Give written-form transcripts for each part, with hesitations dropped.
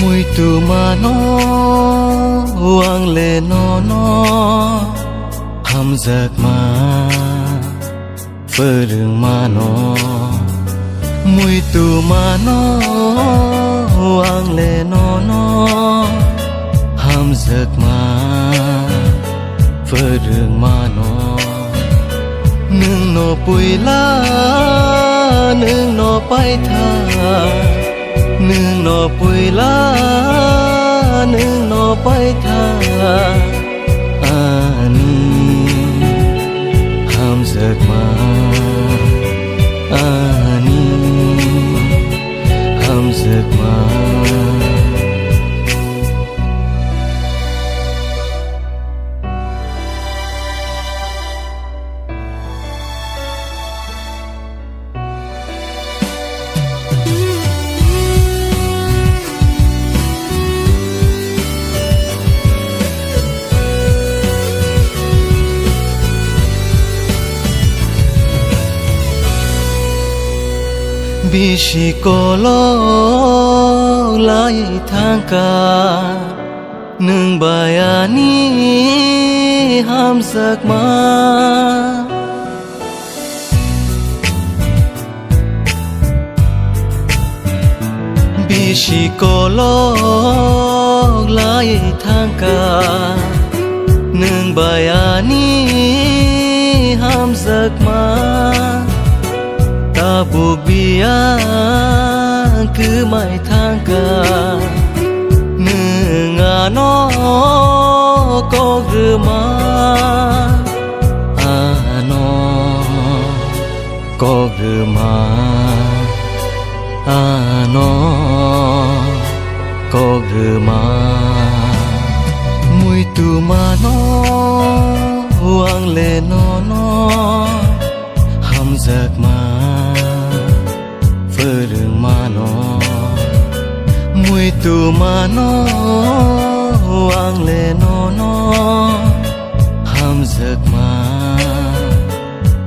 mùi tu mà nó hoang lệ nó hầm giặc mà phơ đường mà nó mùi tu mà nó hoang lệ nó hầm giặc mà phơ đường mà nó nương nó bùi lá nương nó bay tha nương nó bùi lá nương nó bay tha ani ham giấc mà ani ham giấc mà Bishi kolo lai thangka nung bayani ham sak ma Bishi kolo lai thangka nung bayani ham sak ma ta buộc bia cứ mãi thang cả nương nó có gương má nó có gương má nó có gương má mùi tu mà nó hoang lệ nó hầm giặc mà phơ đường mà nó mùi tu mà nó hoang lệ nó hầm giặc mà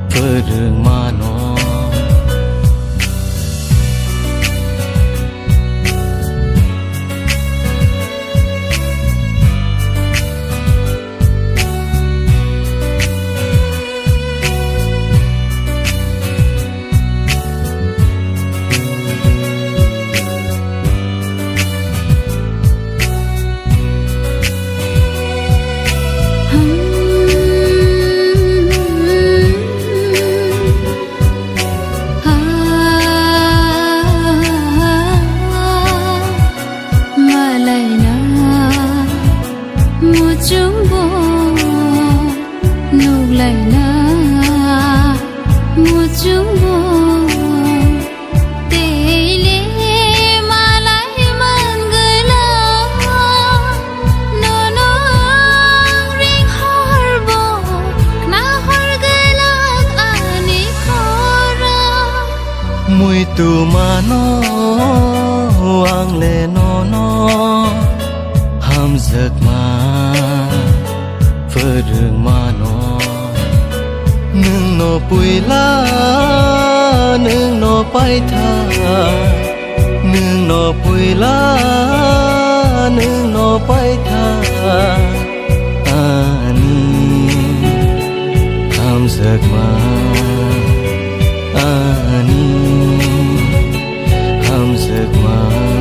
phơ đường mà nó mùi tu mà nó hoang lệ nó hầm giặc mà phơ đường mà nó nương nó bùi lá nương nó bay tha nương nó bùi lá nương nó bay tha ani hầm giặc mà ani ham giấc mơ